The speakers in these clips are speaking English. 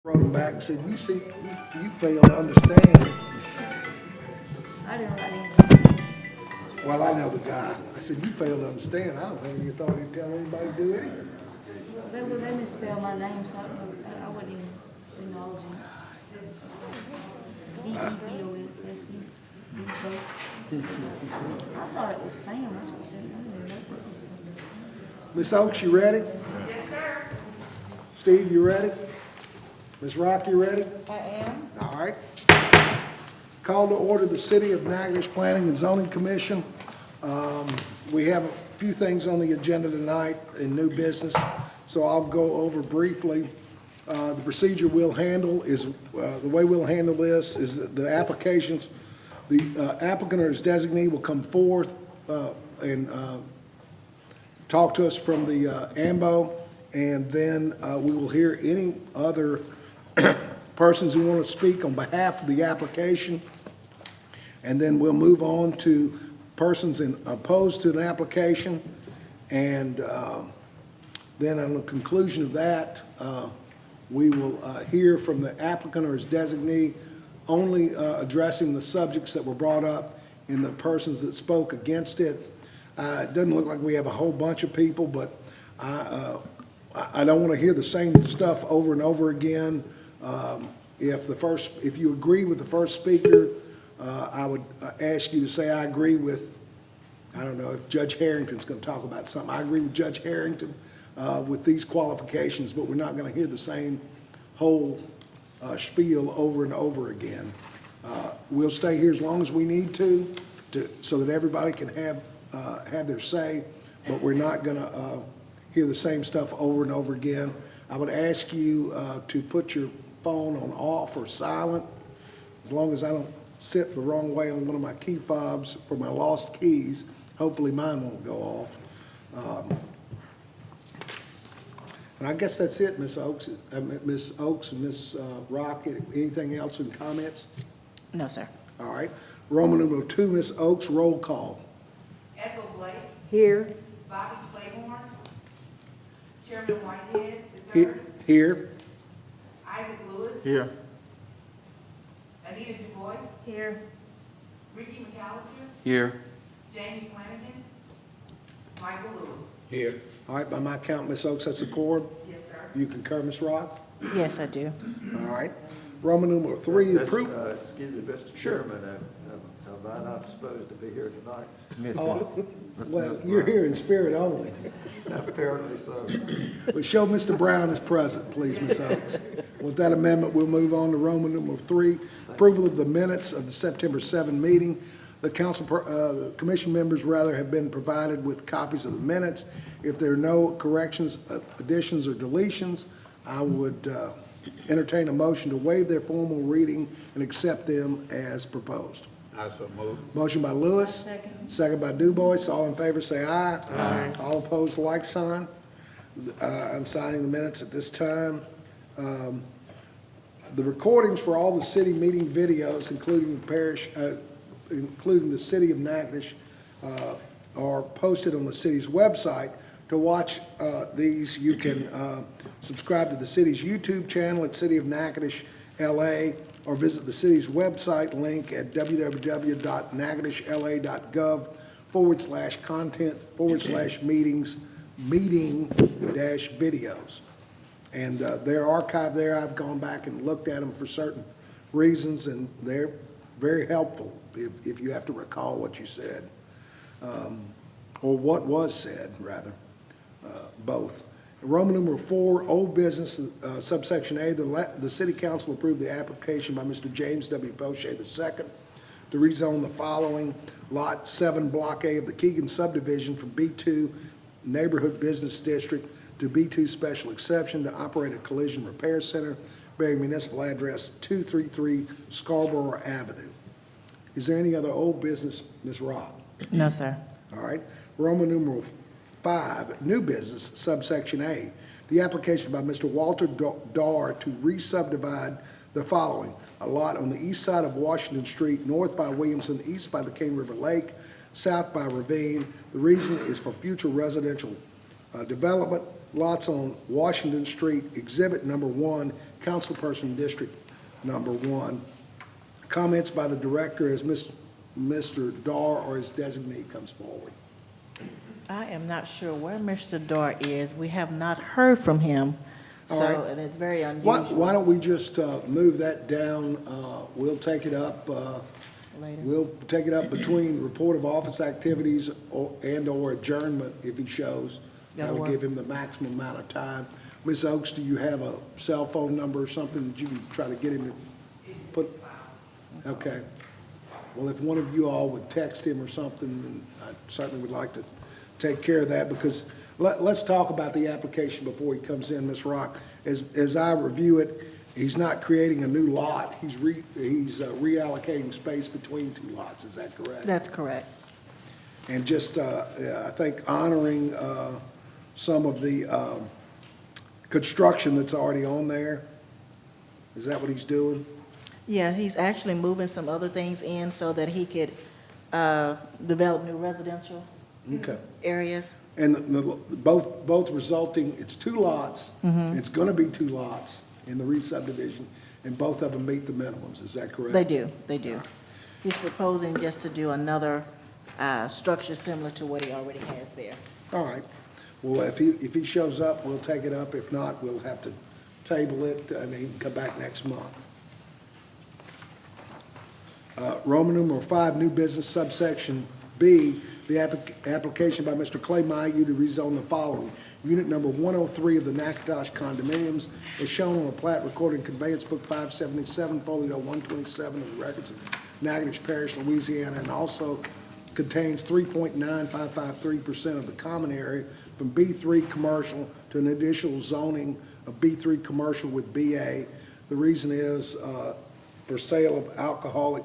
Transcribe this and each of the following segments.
Brought him back and said, you fail to understand. I didn't write anything. Well, I know the guy. I said, you fail to understand. I don't have any authority to tell anybody to do anything. They would let me spell my name, so I wouldn't even acknowledge it. D-E-B-O-S-E. I thought it was spam. That's what they did. Miss Oaks, you ready? Yes, sir. Steve, you ready? Miss Rock, you ready? I am. All right. Call to order the City of Natchitoches Planning and Zoning Commission. We have a few things on the agenda tonight in new business, so I'll go over briefly. The procedure we'll handle is, the way we'll handle this is that the applications, the applicant or his designee will come forth and talk to us from the AMBO, and then we will hear any other persons who want to speak on behalf of the application, and then we'll move on to persons opposed to an application, and then on the conclusion of that, we will hear from the applicant or his designee, only addressing the subjects that were brought up in the persons that spoke against it. It doesn't look like we have a whole bunch of people, but I don't want to hear the same stuff over and over again. If you agree with the first speaker, I would ask you to say, I agree with, I don't know if Judge Harrington's going to talk about something. I agree with Judge Harrington with these qualifications, but we're not going to hear the same whole spiel over and over again. We'll stay here as long as we need to so that everybody can have their say, but we're not going to hear the same stuff over and over again. I would ask you to put your phone on off or silent, as long as I don't sit the wrong way on one of my key fobs for my lost keys. Hopefully mine won't go off. And I guess that's it, Miss Oaks. Miss Oaks and Miss Rock, anything else in comments? No, sir. All right. Roman numeral 2, Miss Oaks, roll call. Ethel Blake, Here. Bobby Claiborne, Chairman Whitehead III, Here. Isaac Lewis, Here. Anita Du Bois, Here. Ricky McAllister, Here. Jamie Flanagan, Michael Lewis. Here. All right, by my count, Miss Oaks, that's a quorum. Yes, sir. You concur, Miss Rock? Yes, I do. All right. Roman numeral 3, approve. Excuse me, Mr. Sure. Chairman, am I not supposed to be here tonight? Oh, well, you're here in spirit only. Apparently so. But show Mr. Brown is present, please, Ms. Oaks. With that amendment, we'll move on to Roman numeral 3, approval of the minutes of the September 7 meeting. The commission members have been provided with copies of the minutes. If there are no corrections, additions, or deletions, I would entertain a motion to waive their formal reading and accept them as proposed. I so move. Motion by Lewis. Second. Second by Du Bois. All in favor say aye. Aye. All opposed, like sign. I'm signing the minutes at this time. The recordings for all the city meeting videos, including the City of Natchitoches, are posted on the city's website. To watch these, you can subscribe to the city's YouTube channel at City of Natchitoches, LA, or visit the city's website link at www.natchitochesla.gov/content/meeting-videos. And they're archived there. I've gone back and looked at them for certain reasons, and they're very helpful if you have to recall what you said, or what was said, rather, both. Roman numeral 4, old business, subsection A, the City Council approved the application by Mr. James W. Poche II to rezone the following: Lot 7, Block A of the Keegan subdivision from B2 Neighborhood Business District to B2 Special Exception to operate a collision repair center bearing municipal address 233 Scarborough Avenue. Is there any other old business, Ms. Rock? No, sir. All right. Roman numeral 5, new business, subsection A. The application by Mr. Walter Dar to re-subdivide the following: a lot on the east side of Washington Street, north by Williamson, east by the Cane River Lake, south by Ravine. The reason is for future residential development. lots on Washington Street, Exhibit Number 1, Councilperson District Number 1. Comments by the director as Mr. Dar or his designee comes forward. I am not sure where Mr. Dart is. We have not heard from him, All so, right. and it's very Why unusual. don't we just move that down? We'll take it up. Later. We'll take it up between report of office activities and/or adjournment if he shows. That'll That'll work. give him the maximum amount of time. Ms. Oakes, do you have a cell phone number or something that you can try to get him to put? Okay. Well, if one of you all would text him or something, I certainly would like to take care of that, because let's talk about the application before he comes in, Ms. Rock. As I review it, he's not creating a new lot. He's reallocating space between two lots. Is that correct? That's correct. And just, I think honoring some of the construction that's already on there. Is that what he's doing? Yeah, he's actually moving some other things in so that he could develop new residential Okay. areas. And both resulting, it's two lots. It's going to be two lots in the re-subdivision, and both of them meet the minimums. Is that correct? They do, they do. He's proposing just to do another structure similar to what he already has there. All right. Well, if he shows up, we'll take it up. If not, we'll have to table it, and he can come back next month. Roman numeral 5, new business subsection B, the application by Mr. Clay Mayu to rezone the following. Unit number 103 of the Natchitoches condominiums is shown on a plat recorded in Conveyance Book 577, Folio 127 of the records of Natchitoches Parish, Louisiana, and also contains 3.9553% of the common area from B3 commercial to an additional zoning of B3 commercial with BA. The reason is for sale of alcoholic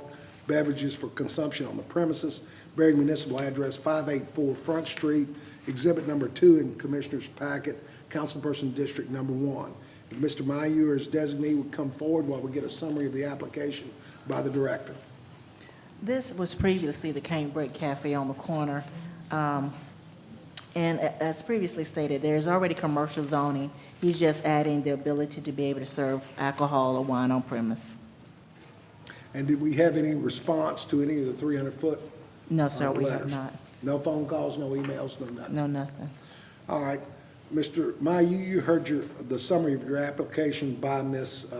beverages for consumption on the premises, bearing municipal address 584 Front Street, Exhibit Number 2 in Commissioner's packet, Councilperson District Number 1. If Mr. Mayu or his designee would come forward while we get a summary of the application by the director. This was previously the Cane Break Cafe on the corner. And as previously stated, there's already commercial zoning. He's just adding the ability to be able to serve alcohol or wine on premise. And did we have any response to any of the 300-foot No, sir, we have letters? not. No phone calls, no emails, no nothing? No, nothing. All right. Mr. Mayu, you heard the summary of your application by Ms.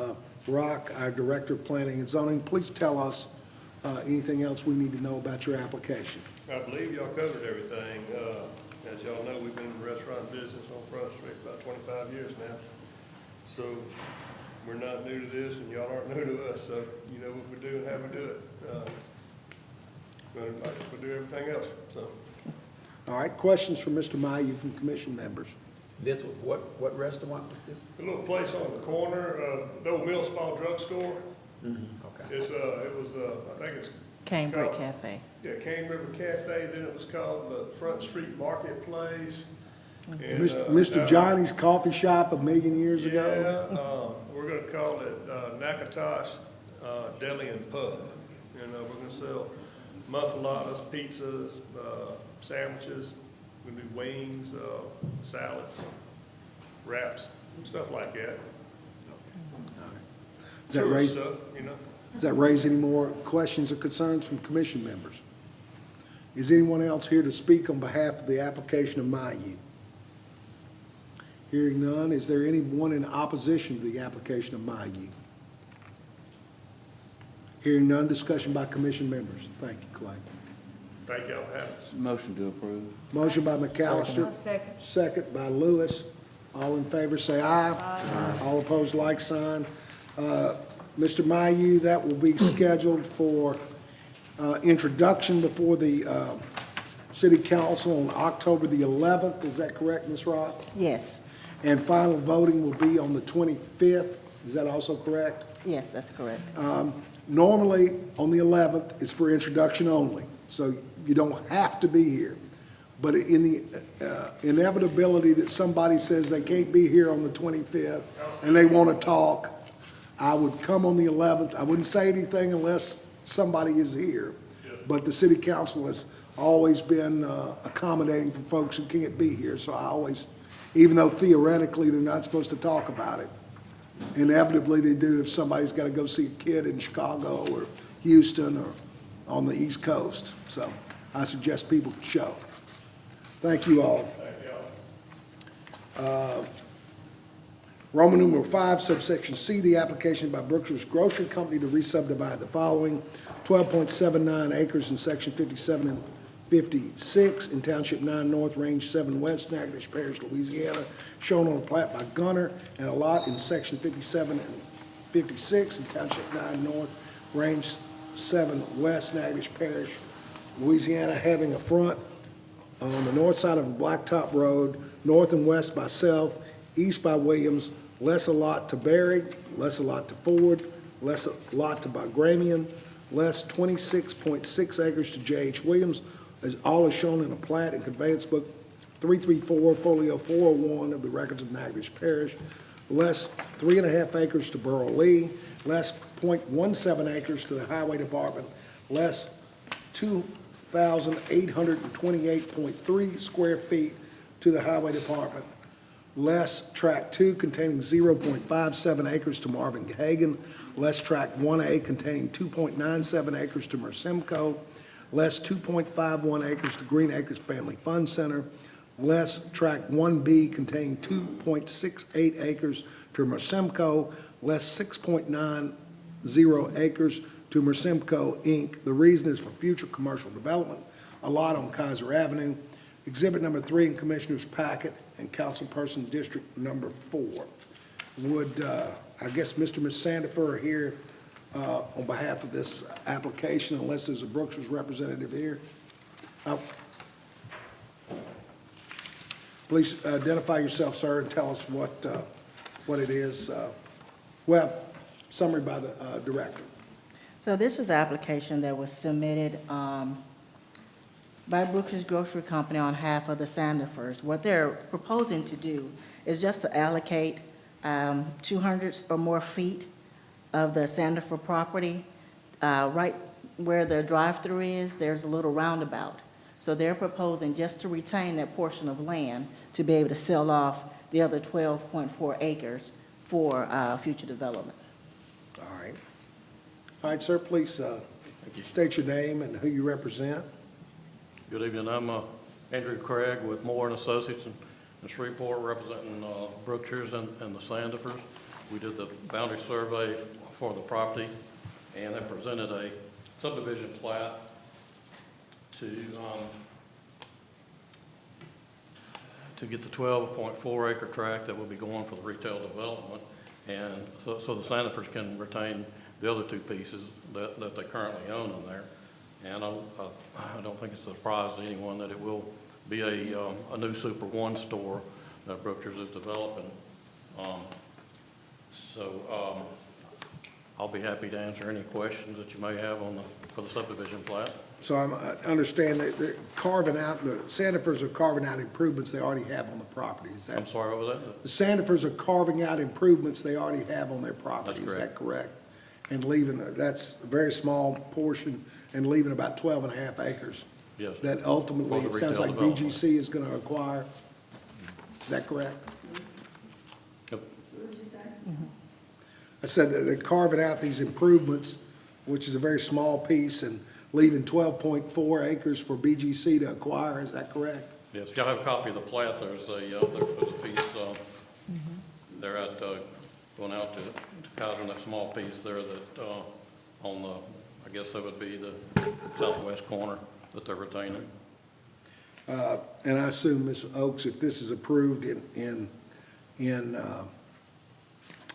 Rock, our Director of Planning and Zoning. Please tell us anything else we need to know about your application. I believe y'all covered everything. As y'all know, we've been in the restaurant business on Front Street for about 25 years now. So we're not new to this, and y'all aren't new to us, so you know what we do and how we do it. But like we do everything else, so. All right, questions from Mr. Mayu from commission members? This was, what restaurant was this? A little place on the corner, the old Mill Spa drugstore. Okay. It's, it was, I think it's. Cane Break called- Cafe. Yeah, Cane River Cafe, then it was called the Front Street Marketplace. And, Mr. Johnny's Coffee Shop a million years ago? Yeah, we're gonna call it Natchitoches Deli and Pub. You know, we're gonna sell muffaladas, pizzas, sandwiches, we do wings, salads, wraps, stuff like that. Does that Tourist raise, stuff, you know. does that raise any more questions or concerns from commission members? Is anyone else here to speak on behalf of the application of Mayu? Hearing none, is there anyone in opposition to the application of Mayu? Hearing none, discussion by commission members. Thank you, Clay. Thank y'all for having us. Motion to approve. Motion by McAllister, I'll second. second by Lewis. All in favor, say aye. Aye. All opposed, like sign. Mr. Mayu, that will be scheduled for introduction before the city council on October the 11th. Is that correct, Ms. Rock? Yes, And final voting will be on the 25th. Is that also correct? yes, that's correct. Normally, on the 11th, it's for introduction only, so you don't have to be here. But in the inevitability that somebody says they can't be here on the 25th and they want to talk, I would come on the 11th. I wouldn't say anything unless somebody is here. But the city council has always been accommodating for folks who can't be here, so I always even though theoretically they're not supposed to talk about it. Inevitably, they do if somebody's got to go see a kid in Chicago or Houston or on the East Coast. So I suggest people show. Thank you all. Roman numeral 5, subsection C, the application by Brookshire's Grocery Company to re-subdivide the following: 12.79 acres in section 57 and 56 in Township 9 North, Range 7 West, Natchitoches Parish, Louisiana, shown on a plat by Gunner, and a lot in section 57 and 56 in Township 9 North, Range 7 West, Natchitoches Parish, Louisiana, having a front on the north side of a blacktop road, north and west by Self, east by Williams, less a lot to Berry, less a lot to Ford, less a lot to Bagramian, less 26.6 acres to J.H. Williams, as all is shown in a plat and conveyance book 334, folio 401 of the records of Natchitoches Parish, less 3.5 acres to Burl Lee, less .17 acres to the Highway Department, less 2,828.3 square feet to the Highway Department, less Tract 2 containing 0.57 acres to Marvin Hagan, less Tract 1A containing 2.97 acres to Mersimco, less 2.51 acres to Green Acres Family Fun Center, less Tract 1B containing 2.68 acres to Mersimco, less 6.90 acres to Mersimco, Inc. The reason is for future commercial development, a lot on Kaiser Avenue. Exhibit number 3 in Commissioner's packet and Councilperson District number 4. Would, I guess Mr. and Ms. Sandifer are here on behalf of this application, unless there's a Brookshire's representative here. Please identify yourself, sir, and tell us what it is. Well, summary by the director. So this is an application that was submitted by Brookshire's Grocery Company on behalf of the Sandifers. What they're proposing to do is just to allocate 200 or more feet of the Sandifer property. Right where the drive-through is, there's a little roundabout. So they're proposing just to retain that portion of land to be able to sell off the other 12.4 acres for future development. All right. All right, sir, please state your name and who you represent. Good evening. I'm Andrew Craig with Moore and Associates in Shreveport, representing Brookshire's and the Sandifers. We did the boundary survey for the property and have presented a subdivision plat to get the 12.4 acre tract that will be going for the retail development, and so the Sandifers can retain the other 2 pieces that they currently own in there. And I don't think it's a surprise to anyone that it will be a new Super One store that Brookshire's is developing. I'll be happy to answer any questions that you may have for the subdivision plat. So I understand that they're carving out, the Sandifers are carving out improvements they already have on the property. Is that? I'm sorry, what was that? The Sandifers are carving out improvements they already have on their property. That's Is that correct. correct? And leaving, that's a very small portion, and leaving about 12.5 acres. Yes. That ultimately, For it the sounds like retail development. BGC is going to acquire. Is that correct? Yep. I said that they're carving out these improvements, which is a very small piece, and leaving 12.4 acres for BGC to acquire. Is that correct? Yes, if y'all have a copy of the plat, there's a piece, they're at, going out to Kaiser, that small piece there that, on the, I guess that would be the southwest corner that they're retaining. And I assume, Ms. Oaks, if this is approved in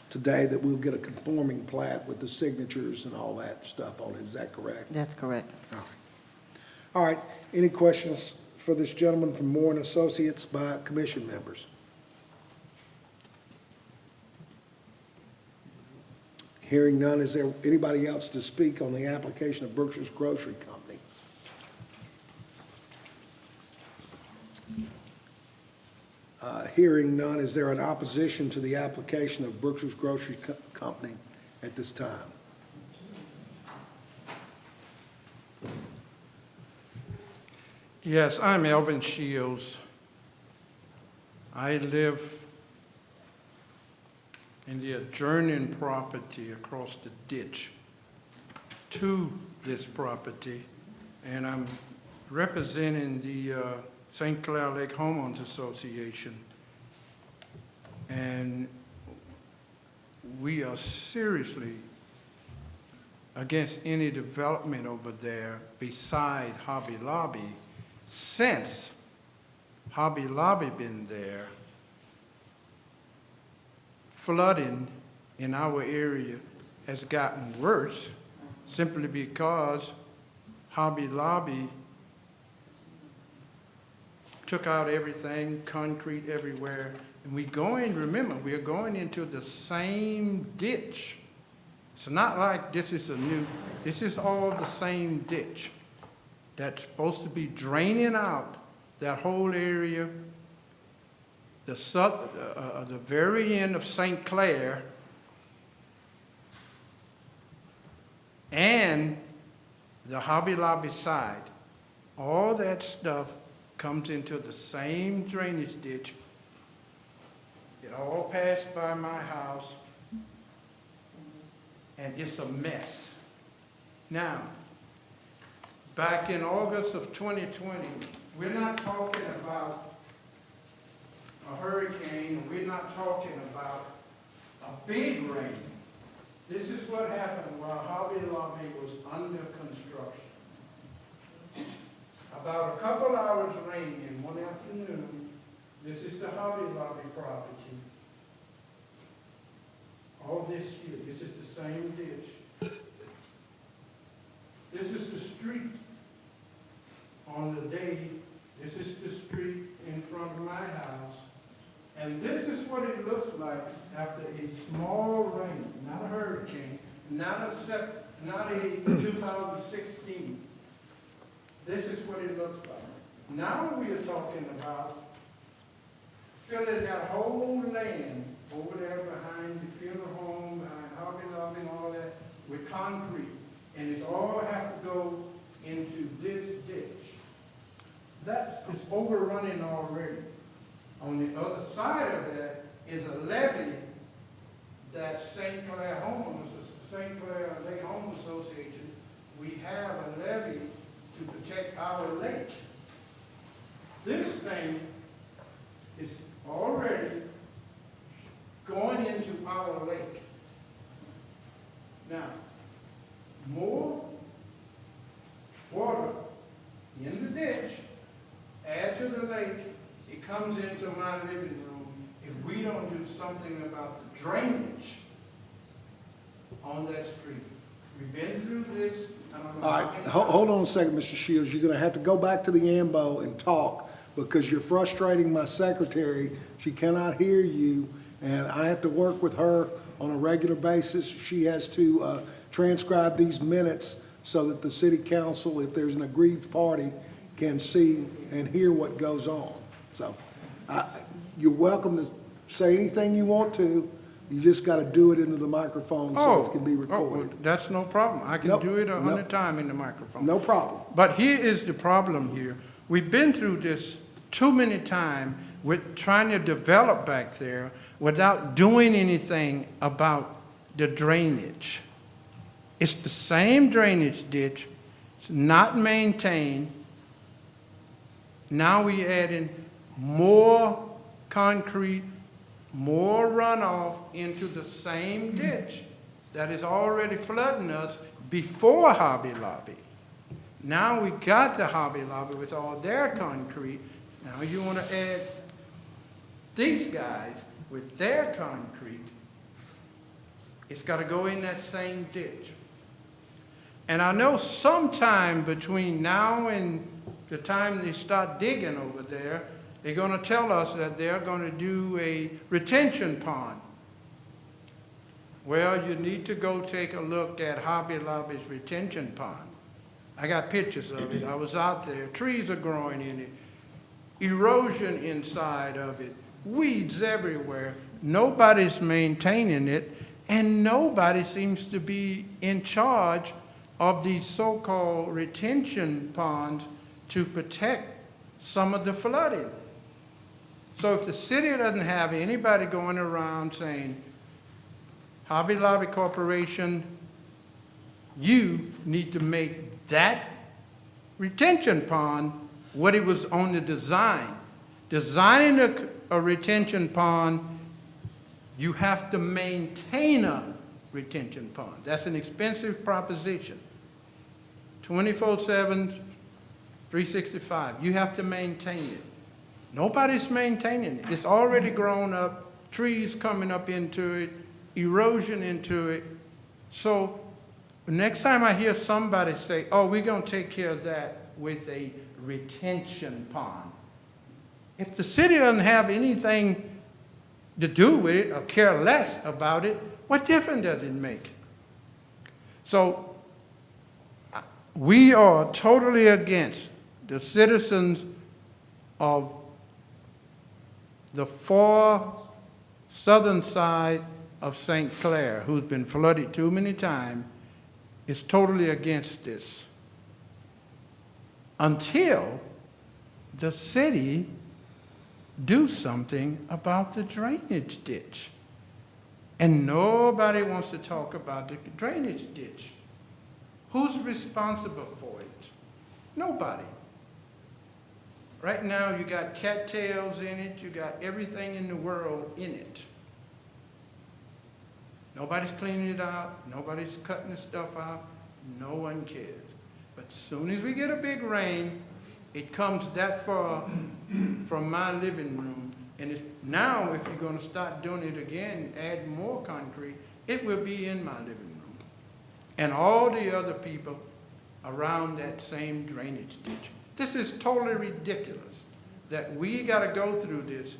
today, that we'll get a conforming plat with the signatures and all that stuff on it. Is that correct? That's correct. All right. All right. Any questions for this gentleman from Moore and Associates by commission members? Hearing none, is there anybody else to speak on the application of Brookshire's Grocery Company? Hearing none, is there an opposition to the application of Brookshire's Grocery Company at this time? Yes, I'm Elvin Shields. I live in the adjoining property across the ditch to this property, and I'm representing the St. Clair Lake Homeowners Association. And we are seriously against any development over there beside Hobby Lobby. Since Hobby Lobby been there, flooding in our area has gotten worse simply because Hobby Lobby took out everything, concrete everywhere, and remember, we are going into the same ditch. It's not like this is this is all the same ditch that's supposed to be draining out that whole area, the very end of St. Clair, and the Hobby Lobby side. All that stuff comes into the same drainage ditch. It all passed by my house, and it's a mess. Now, back in August of 2020, we're not talking about a hurricane, we're not talking about a big rain. This is what happened while Hobby Lobby was under construction. About a couple hours rain in one afternoon, this is the Hobby Lobby property. All this here, this is the same ditch. This is the street on the day, this is the street in front of my house. And this is what it looks like after a small rain, not a hurricane, not a 2016. This is what it looks like. Now we are talking about filling that whole land over there behind the funeral home, behind Hobby Lobby and all that, with concrete. And it's all have to go into this ditch. That is overrunning already. On the other side of that is a levee that St. Clair Lake Homeowners Association, we have a levee to protect our lake. This thing is already going into our lake. Now, more water in the ditch, add to the lake, it comes into my living room if we don't do something about the drainage on that street. We've been through this. I don't know. All right, hold on a second, Mr. Shields. You're gonna have to go back to the AMBO and talk because you're frustrating my secretary. She cannot hear you, and I have to work with her on a regular basis. She has to transcribe these minutes so that the city council, if there's an aggrieved party, can see and hear what goes on. So you're welcome to say anything you want to. You just got to do it into the microphone so it can be recorded. Well, that's no problem. I can do it 100 times in the microphone. No problem. But here is the problem here. We've been through this too many times with trying to develop back there without doing anything about the drainage. It's the same drainage ditch. It's not maintained. Now we adding more concrete, more runoff into the same ditch that is already flooding us before Hobby Lobby. Now we got the Hobby Lobby with all their concrete. Now you want to add these guys with their concrete. It's got to go in that same ditch. And I know sometime between now and the time they start digging over there, they're going to tell us that they're going to do a retention pond. Well, you need to go take a look at Hobby Lobby's retention pond. I got pictures of it. I was out there. Trees are growing in it. Erosion inside of it. Weeds everywhere. Nobody's maintaining it, and nobody seems to be in charge of these so-called retention ponds to protect some of the flooding. So if the city doesn't have anybody going around saying, Hobby Lobby Corporation, you need to make that retention pond what it was on the design. Designing a retention pond, you have to maintain a retention pond. That's an expensive proposition. 24/7, 365, you have to maintain it. Nobody's maintaining it. It's already grown up, trees coming up into it, erosion into it. So next time I hear somebody say, oh, we're gonna take care of that with a retention pond. If the city doesn't have anything to do with it or care less about it, what difference does it make? So we are totally against the citizens of the far southern side of St. Clair, who's been flooded too many times, is totally against this until the city do something about the drainage ditch. And nobody wants to talk about the drainage ditch. Who's responsible for it? Nobody. Right now, you got cattails in it, you got everything in the world in it. Nobody's cleaning it out, nobody's cutting the stuff out, no one cares. But as soon as we get a big rain, it comes that far from my living room, and it's, now if you're gonna start doing it again, add more concrete, it will be in my living room. And all the other people around that same drainage ditch. This is totally ridiculous that we gotta go through this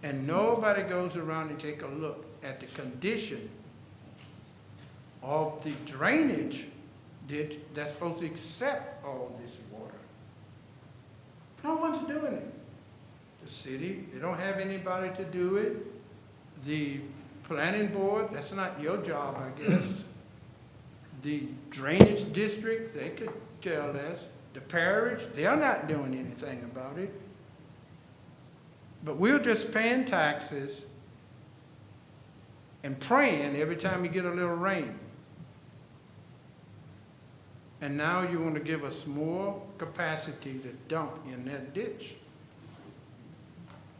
and nobody goes around and take a look at the condition of the drainage ditch that's supposed to accept all this water. No one's doing it. The city, they don't have anybody to do it. The planning board, that's not your job, I guess. The drainage district, they could care less. The parish, they're not doing anything about it. But we're just paying taxes and praying every time you get a little rain. And now you want to give us more capacity to dump in that ditch.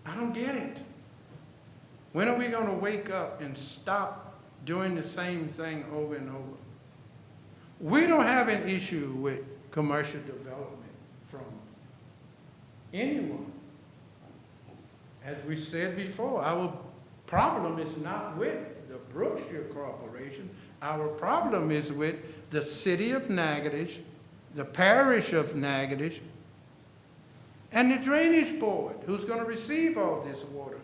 I don't get it. When are we going to wake up and stop doing the same thing over and over? We don't have an issue with commercial development from anyone. As we said before, our problem is not with the Brookshire Corporation. Our problem is with the city of Natchitoches, the parish of Natchitoches, and the drainage board, who's going to receive all this water.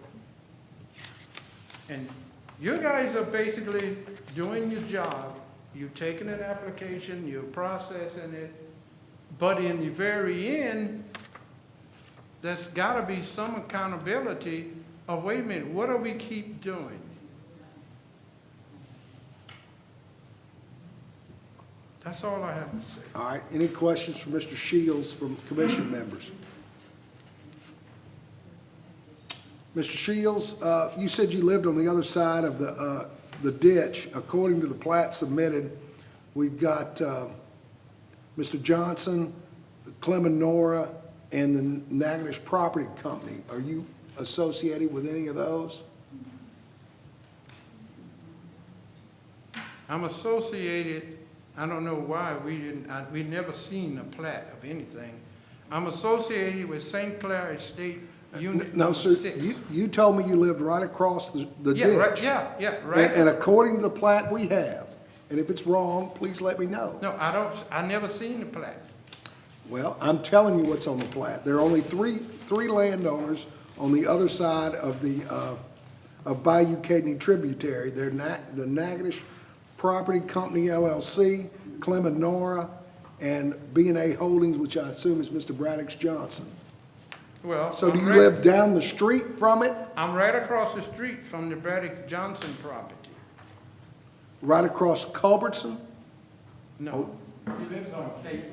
And you guys are basically doing your job. You're taking an application, you're processing it, but in the very end, there's got to be some accountability of, wait a minute, what do we keep doing? That's all I have to say. All right, any questions for Mr. Shields from commission members? Mr. Shields, you said you lived on the other side of the ditch. According to the plat submitted, we've got Mr. Johnson, Clement Nora, and the Natchitoches Property Company. Are you associated with any of those? I'm associated, I don't know why we never seen a plat of anything. I'm associated with St. Clair Estate Unit No, number sir, 6. you told me you lived right across the Yeah, ditch. right, yeah, right. And according to the plat we have, and if it's wrong, please let me know. No, I never seen the plat. Well, I'm telling you what's on the plat. There are only three landowners on the other side of the, of Bayou Kidney tributary. They're the Natchitoches Property Company LLC, Clement Nora, and B&A Holdings, which I assume is Mr. Braddock Johnson. Well, So do you live down the street from it? I'm right across the street from the Braddock Johnson property. Right across Culbertson? No. He lives on Cape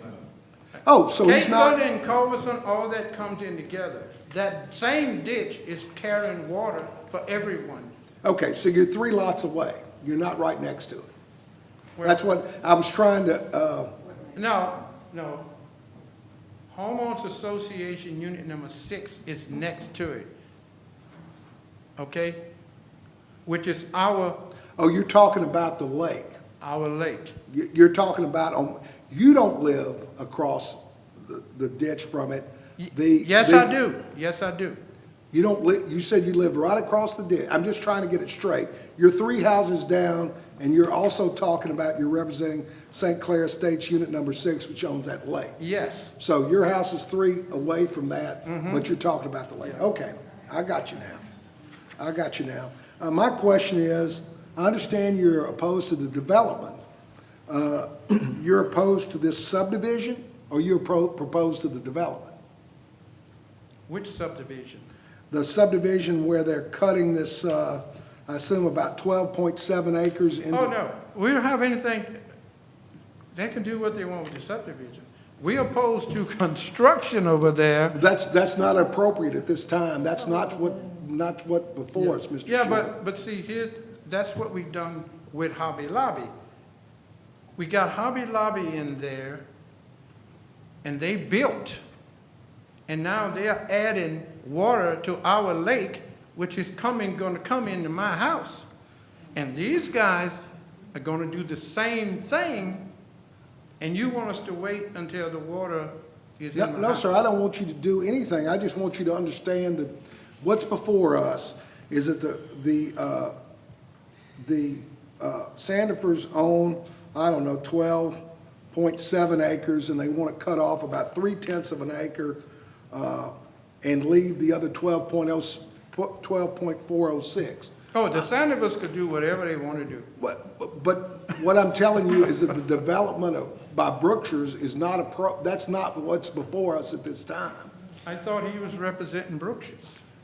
Oh, so he's Cape not, Flood and Culberson, all that comes in together. That same ditch is carrying water for everyone. okay, so you're 3 lots away. You're not right next to it. Well- That's what, I was trying to, No. Homeowners Association Unit Number 6 is next to it. Okay? Which is our oh, you're talking about the lake. lake. You're talking about, you don't live across the ditch from it. Yes, I do. Yes, I do. You don't you said you lived right across the ditch. I'm just trying to get it straight. You're 3 houses down, and you're also talking about, you're representing St. Clair Estates Unit Number 6, which owns that lake. Yes. So your house is 3 away from that, but you're talking about the lake. Okay, I got you now. My question is, I understand you're opposed to the development. You're opposed to this subdivision, or you're proposed to the development? Which subdivision? The subdivision where they're cutting this, I assume about 12.7 acres into. Oh, no. We don't have anything. They can do what they want with the subdivision. We opposed to construction over there. That's not appropriate at this time. That's not what before us, Mr. Yeah, Chairman. but see, here, that's what we've done with Hobby Lobby. We got Hobby Lobby in there, and they built, and now they are adding water to our lake, which is gonna come into my house. And these guys are gonna do the same thing, and you want us to wait until the water is in my house? No, sir, I don't want you to do anything. I just want you to understand that what's before us is that the Sandefers own, I don't know, 12.7 acres, and they want to cut off about 3/10 of an acre and leave the other 12.406. Oh, the Sanders could do whatever they want to do. But what I'm telling you is that the development by Brookshire's is not that's not what's before us at this time. I thought he was representing Brookshire's.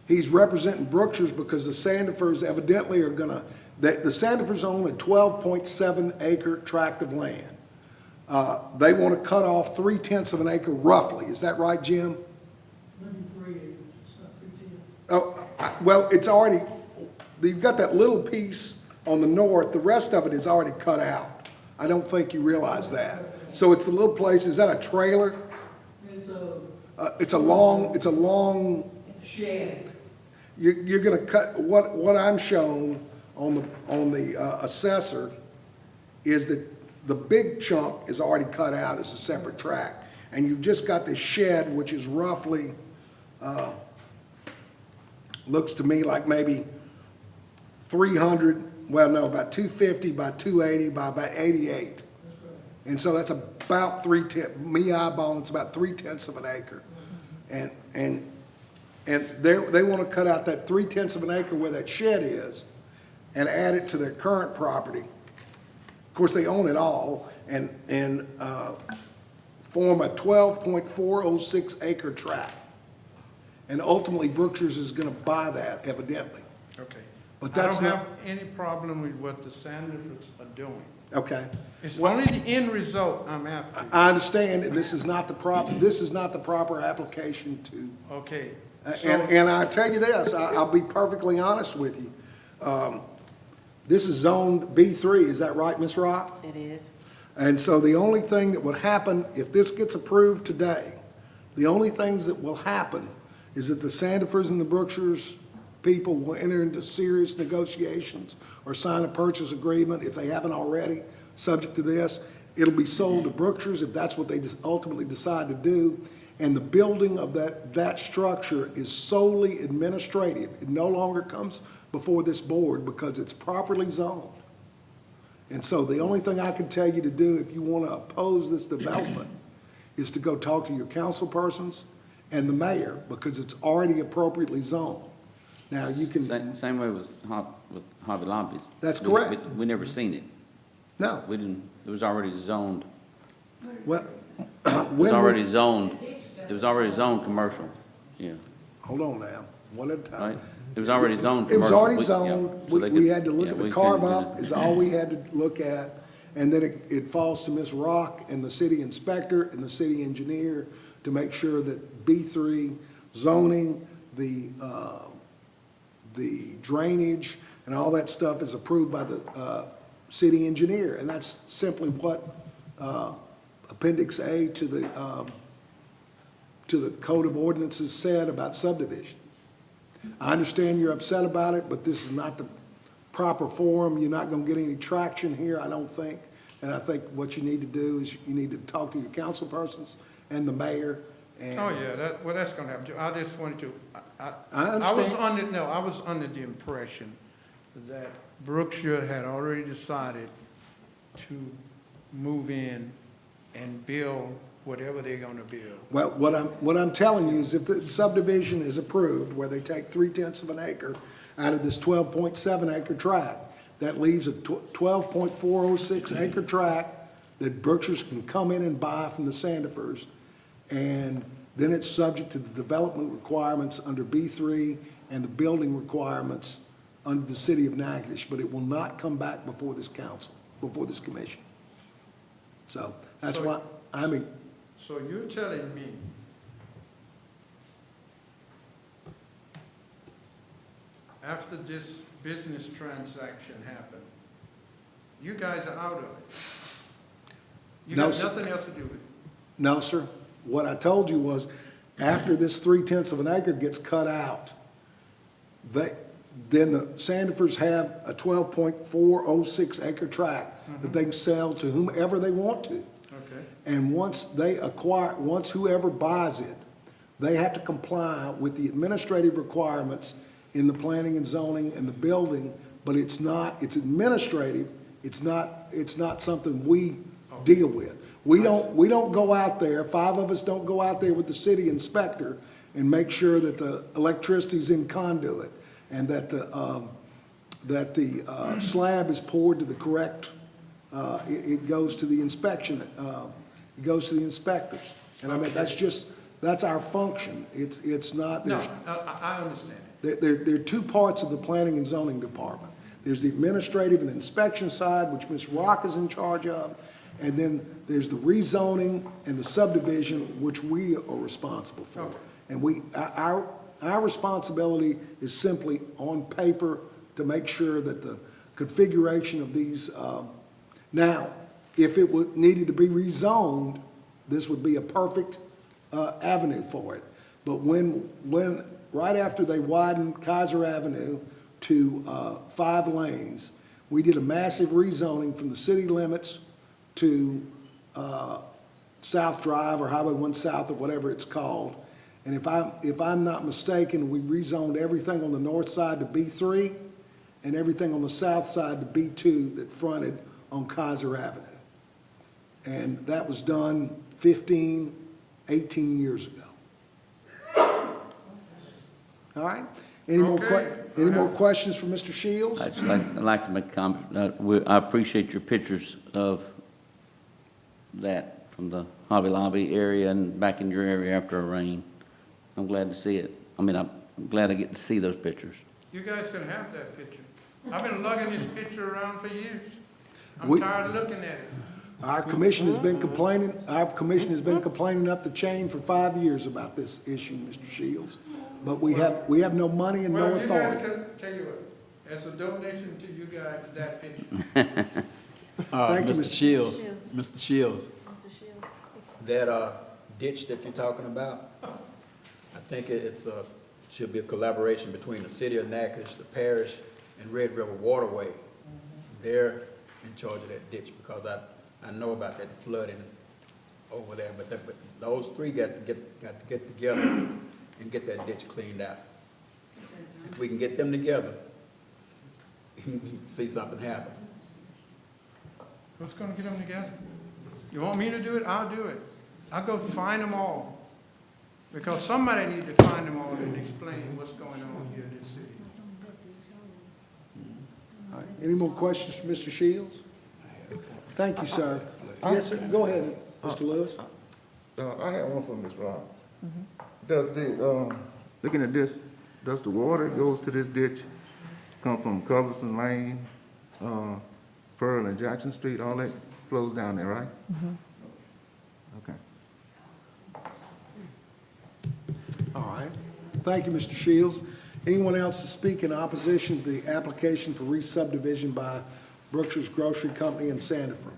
He's representing Brookshire's because the Sandefers evidently are gonna, the Sandefers own a 12.7 acre tract of land. They want to cut off 3/10 of an acre roughly. Is that right, Jim? Maybe 3 acres, it's not 3/10. Oh, well, it's already, you've got that little piece on the north, the rest of it is already cut out. I don't think you realize that. So it's the little place, is that a trailer? It's a It's a long, it's a shed. you're gonna cut, what I'm shown on the assessor is that the big chunk is already cut out as a separate tract. And you've just got this shed, which is roughly, looks to me like maybe 300, well, no, about 250 by 280 by about 88. And so that's about 3/10, me eyeballing, it's about 3/10 of an acre. And they want to cut out that 3/10 of an acre where that shed is and add it to their current property. Of course, they own it all and form a 12.406 acre tract. And ultimately, Brookshire's is going to buy that evidently. Okay. But I that's don't not, have any problem with what the Sanders are doing. okay. It's only the end result I'm after. I understand, and this is not the proper application to. Okay. And I tell you this, I'll be perfectly honest with you. This is zoned B3, is that right, Ms. Rock? It is. And so the only thing that would happen, if this gets approved today, the only things that will happen is that the Sandefers and the Brookshires people will enter into serious negotiations or sign a purchase agreement if they haven't already, subject to this. It'll be sold to Brookshire's if that's what they ultimately decide to do. And the building of that structure is solely administrative. It no longer comes before this board because it's properly zoned. And so the only thing I can tell you to do if you want to oppose this development is to go talk to your council persons and the mayor because it's already appropriately zoned. Now, you can. Same way with Hobby Lobby. That's correct. We never seen it. No. We didn't, it was already zoned. Well, It was already zoned, it was already zoned commercial, yeah, hold on now, one at a time. right? It was already zoned It was commercial. already We- zoned. yeah, so they We could- had to look yeah, at the we carve couldn't do up that. is all we had to look at. And then it falls to Ms. Rock and the city inspector and the city engineer to make sure that B3 zoning, the drainage and all that stuff is approved by the city engineer. And that's simply what Appendix A to the Code of Ordinances said about subdivision. I understand you're upset about it, but this is not the proper forum. You're not going to get any traction here, I don't think. And I think what you need to do is you need to talk to your council persons and the mayor. And Oh, yeah, that's gonna happen. I just wanted to, I I was understand. I was under the impression that Brookshire had already decided to move in and build whatever they're gonna build. Well, what I'm telling you is if the subdivision is approved, where they take 3/10 of an acre out of this 12.7 acre tract, that leaves a 12.406 acre tract that Berkshires can come in and buy from the Sandifers. And then it's subject to the development requirements under B3 and the building requirements under the city of Natchitoches, but it will not come back before this council, before this commission. So that's So- why, I mean, So you're telling me after this business transaction happened, you guys are out of it? You No, got sir. nothing else to do with it? no, sir. What I told you was, after this 3/10 of an acre gets cut out, then the Sandifers have a 12.406 acre tract that they can sell to whomever they want to. Okay. And once whoever buys it, they have to comply with the administrative requirements in the planning and zoning and the building, but it's administrative, it's not something we deal with. We don't go out there, 5 of us don't go out there with the city inspector and make sure that the electricity's in conduit and that the slab is poured to the correct, it goes to the inspection, it goes to the inspectors. And I mean, that's our function. It's not, No, there's, I understand it. there are two parts of the planning and zoning department. There's the administrative and inspection side, which Ms. Rock is in charge of, and then there's the rezoning and the subdivision, which we are responsible for. Okay. And our responsibility is simply on paper to make sure that the configuration of these, now, if it needed to be rezoned, this would be a perfect avenue for it. But right after they widened Kaiser Avenue to 5 lanes, we did a massive rezoning from the city limits to South Drive or Highway 1 South or whatever it's called. And if I'm not mistaken, we rezoned everything on the north side to B3 and everything on the south side to B2 that fronted on Kaiser Avenue. And that was done 15, 18 years ago. All right? Any more questions for Mr. Shields? I'd like to make a comment. I appreciate your pictures of that from the Hobby Lobby area and back in your area after a rain. I'm glad to see it. I mean, I'm glad I get to see those pictures. You guys can have that picture. I've been lugging this picture around for years. I'm We- tired of looking at it. Our commission has been complaining up the chain for 5 years about this issue, Mr. Shields. But we have no money and no Well, you guys authority. can, tell you what, as a donation to you guys, that picture. Thank you, Mr. Mr. Shields, Mr. Shields, Mr. Shields. that ditch that you're talking about, I think should be a collaboration between the city of Natchitoches, the parish, and Red River Waterway. They're in charge of that ditch because I know about that flooding over there, but those three got to get together and get that ditch cleaned out. If we can get them together, you can see something happen. Who's gonna get them together? You want me to do it? I'll do it. I'll go find them all. Because somebody needs to find them all and explain what's going on here in this city. All right. Any more questions for Mr. Shields? Thank you, sir. Yes, sir. Go ahead, Mr. Lewis. I have one for Ms. Rob. Does looking at this, does the water that goes to this ditch come from Culberson Lane, Pearl and Jackson Street, all that flows down there, right? Okay. All right. Thank you, Mr. Shields. Anyone else to speak in opposition to the application for re-subdivision by Brookshire's Grocery Company in Sandifer?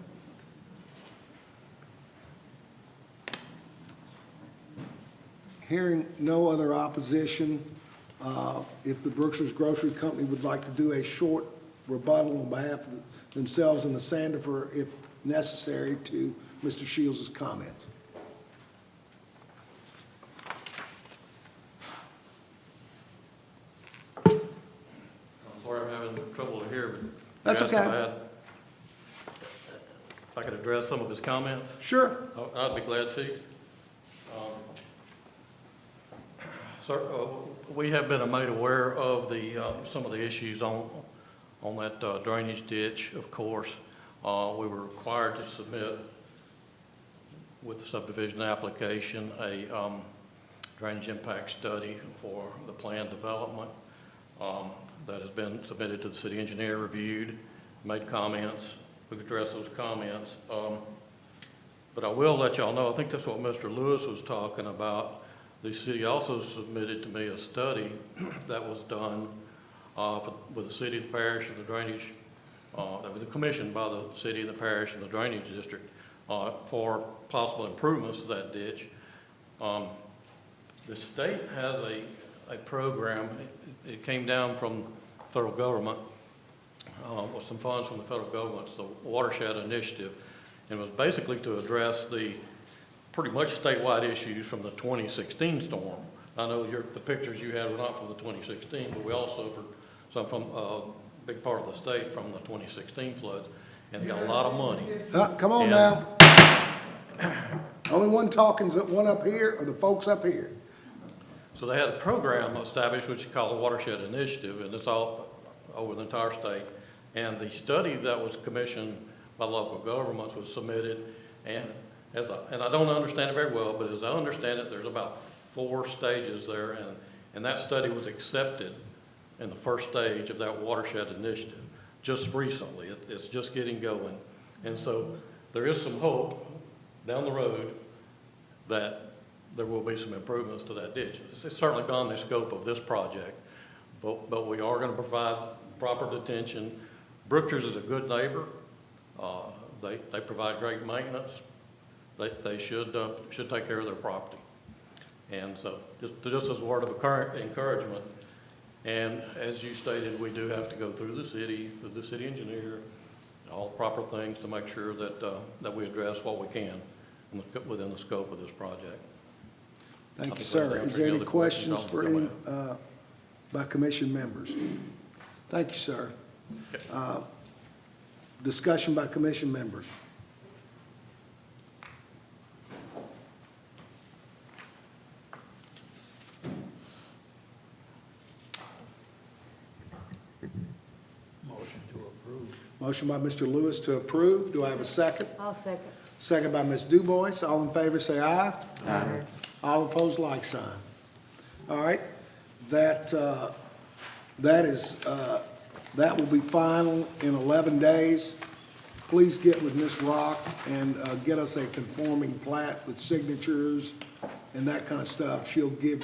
Hearing no other opposition, if the Brookshire's Grocery Company would like to do a short rebuttal on behalf of themselves and the Sandifer, if necessary, to Mr. Shields' comments. I'm sorry I'm having trouble to hear, but. That's you asked okay. If I could address some of his comments, Sure. I'd be glad to. Sir, we have been made aware of some of the issues on that drainage ditch, of course. We were required to submit with the subdivision application a drainage impact study for the planned development. That has been submitted to the city engineer, reviewed, made comments. We've addressed those comments. But I will let y'all know, I think that's what Mr. Lewis was talking about. The city also submitted to me a study that was done with the city, the parish, and the drainage, that was commissioned by the city, the parish, and the drainage district for possible improvements to that ditch. The state has a program. It came down from the federal government with some funds from the federal government. It's the Watershed Initiative, and it was basically to address the pretty much statewide issues from the 2016 storm. I know the pictures you had were not from the 2016, but we also suffered some from a big part of the state from the 2016 floods, and they got a lot of money. Come on now. Only one talking's the one up here, or the folks up here. So they had a program established which is called the Watershed Initiative, and it's all over the entire state. And the study that was commissioned by local governments was submitted, and I don't understand it very well, but as I understand it, there's about 4 stages there, and that study was accepted in the first stage of that Watershed Initiative just recently. It's just getting going. And so there is some hope down the road that there will be some improvements to that ditch. It's certainly beyond the scope of this project, but we are going to provide proper detention. Brookshire's is a good neighbor. They provide great maintenance. They should take care of their property. And so just as a word of encouragement, and as you stated, we do have to go through the city engineer, all the proper things to make sure that we address what we can within the scope of this project. Thank you, sir. Is there any questions for any, by commission members? Thank you, sir. Discussion by commission members. Motion to approve. Motion by Mr. Lewis to approve. Do I have a second? I'll second. Second by Ms. DuBois. All in favor, say aye. Aye. All opposed, like sign. All right, that will be final in 11 days. Please get with Ms. Rock and get us a conforming plat with signatures and that kind of stuff. She'll give,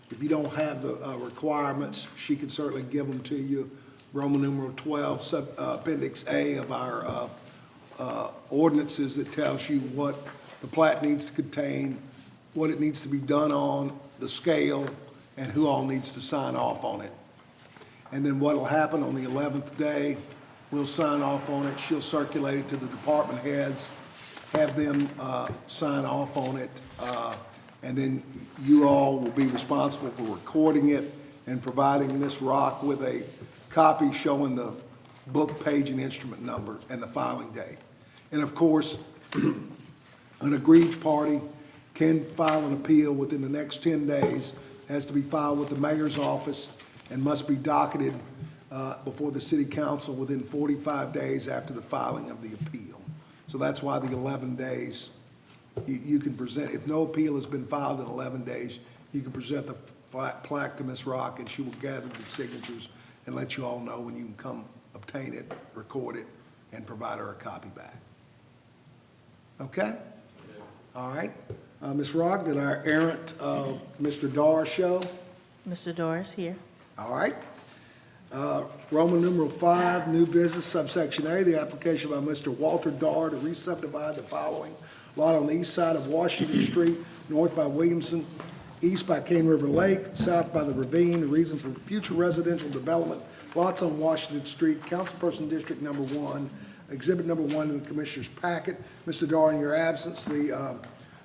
if you don't have the requirements, she can certainly give them to you. Roman numeral 12, Appendix A of our ordinances that tells you what the plat needs to contain, what it needs to be done on, the scale, and who all needs to sign off on it. And then what'll happen on the 11th day, we'll sign off on it, she'll circulate it to the department heads, have them sign off on it, and then you all will be responsible for recording it and providing Ms. Rock with a copy showing the book, page, and instrument number and the filing date. And of course, an aggrieved party can file an appeal within the next 10 days, has to be filed with the mayor's office, and must be docketed before the city council within 45 days after the filing of the appeal. So that's why the 11 days, you can present, if no appeal has been filed in 11 days, you can present the plaque to Ms. Rock, and she will gather the signatures and let you all know when you can come obtain it, record it, and provide her a copy back. Okay? All right. Ms. Rock, did our errant Mr. Dar show? Mr. Doris here. All right. Roman numeral 5, new business, subsection A, the application by Mr. Walter Dar to re-subdivide the following lot on the east side of Washington Street, north by Williamson, east by Cane River Lake, south by the ravine. The reason for future residential development, lots on Washington Street, Councilperson District Number 1, Exhibit Number 1 in the Commissioner's packet. Mr. Dar, in your absence, the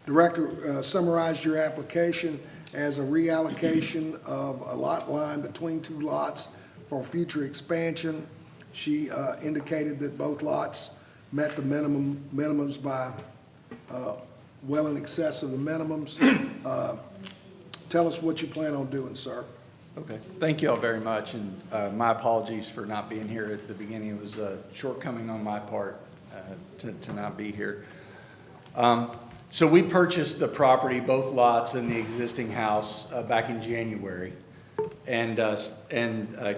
Director summarized your application as a reallocation of a lot line between two lots for future expansion. She indicated that both lots met the minimums by well in excess of the minimums. Tell us what you plan on doing, sir. Okay, thank you all very much, and my apologies for not being here at the beginning. It was a shortcoming on my part to not be here. So we purchased the property, both lots in the existing house back in January, and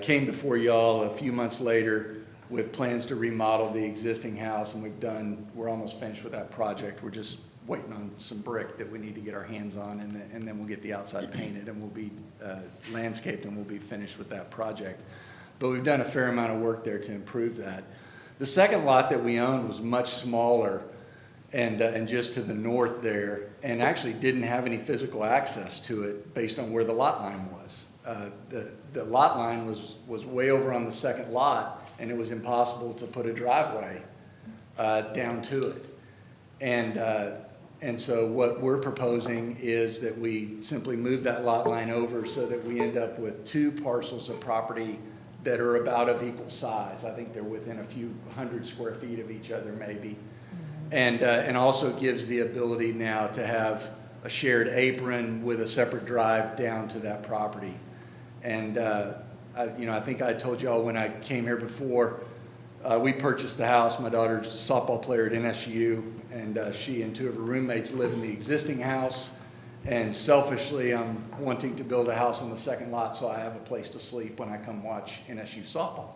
came before y'all a few months later with plans to remodel the existing house, and we're almost finished with that project. We're just waiting on some brick that we need to get our hands on, and then we'll get the outside painted, and we'll be landscaped, and we'll be finished with that project. But we've done a fair amount of work there to improve that. The second lot that we owned was much smaller and just to the north there, and actually didn't have any physical access to it based on where the lot line was. The lot line was way over on the second lot, and it was impossible to put a driveway down to it. And so what we're proposing is that we simply move that lot line over so that we end up with two parcels of property that are about of equal size. I think they're within a few hundred square feet of each other maybe. And also gives the ability now to have a shared apron with a separate drive down to that property. And I think I told y'all when I came here before, we purchased the house. My daughter's a softball player at NSU, and she and two of her roommates live in the existing house. And selfishly, I'm wanting to build a house on the second lot so I have a place to sleep when I come watch NSU softball.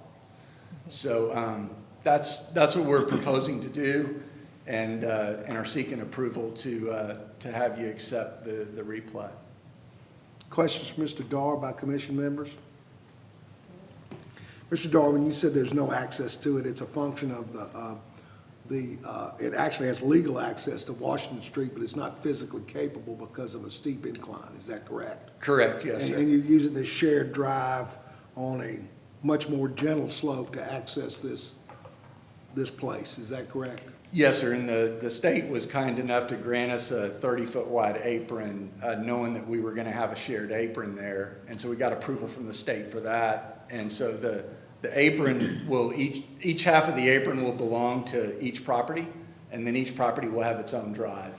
So that's what we're proposing to do, and are seeking approval to have you accept the replat. Questions for Mr. Dar by commission members? Mr. Dar, when you said there's no access to it, it's a function of it actually has legal access to Washington Street, but it's not physically capable because of a steep incline. Is that correct? Correct, yes, sir. And you're using this shared drive on a much more gentle slope to access this place. Is that correct? Yes, sir, and the state was kind enough to grant us a 30-foot wide apron, knowing that we were going to have a shared apron there, and so we got approval from the state for that. And so the apron will, each half of the apron will belong to each property, and then each property will have its own drive.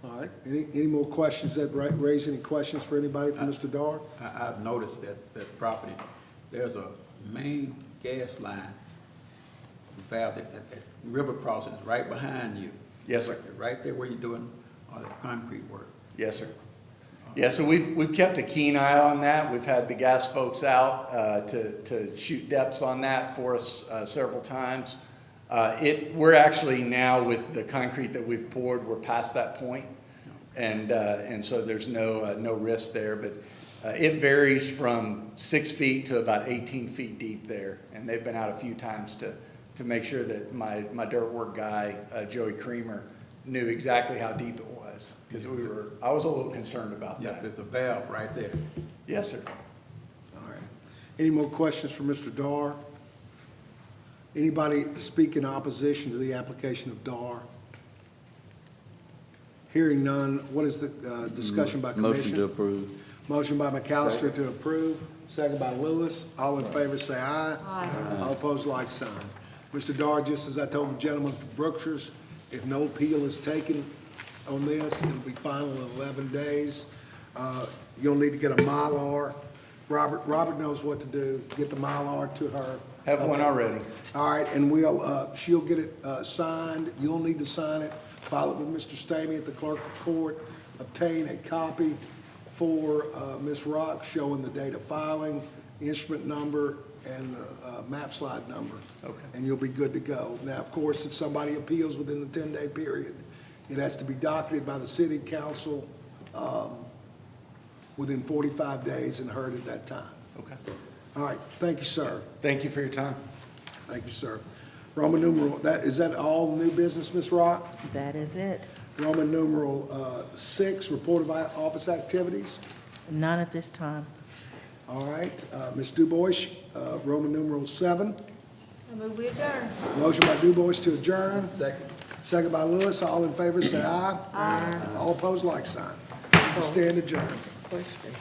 All right, any more questions that raise any questions for anybody from Mr. Dar? I've noticed that property, there's a main gas line valve that river crossing is right behind you. Yes, sir. Right there where you're doing all the concrete work. Yes, sir. Yeah, so we've kept a keen eye on that. We've had the gas folks out to shoot depths on that for us several times. We're actually now, with the concrete that we've poured, we're past that point, and so there's no risk there. But it varies from 6 feet to about 18 feet deep there, and they've been out a few times to make sure that my dirt work guy, Joey Creamer, knew exactly how deep it was, because I was a little concerned about that. Yes, there's a valve right there. Yes, sir. All right. Any more questions for Mr. Dar? Anybody to speak in opposition to the application of Dar? Hearing none, what is the discussion by commission? Motion to approve. Motion by McAllister to approve, second by Lewis. All in favor say aye. Aye. All opposed, like sign. Mr. Dar, just as I told the gentleman from Brookshire's, if no appeal is taken on this, it'll be final in 11 days. You'll need to get a Mylar. Robert knows what to do. Get the Mylar to her. Have one already. All right, and she'll get it signed. You'll need to sign it. File it with Mr. Stamey at the clerk of court. Obtain a copy for Ms. Rock showing the date of filing, instrument number, and the map slide number. Okay. And you'll be good to go. Now, of course, if somebody appeals within the 10-day period, it has to be docketed by the city council within 45 days and heard at that time. Okay. All right, thank you, sir. Thank you for your time. Thank you, sir. Roman numeral, is that all new business, Ms. Rock? That is it. Roman numeral 6, report of office activities. None at this time. All right, Ms. DuBois, Roman numeral 7. I move we adjourn. Motion by DuBois to adjourn, Second. second by Lewis. All in favor, say aye. Aye. All opposed, like sign. We stand adjourned. Question.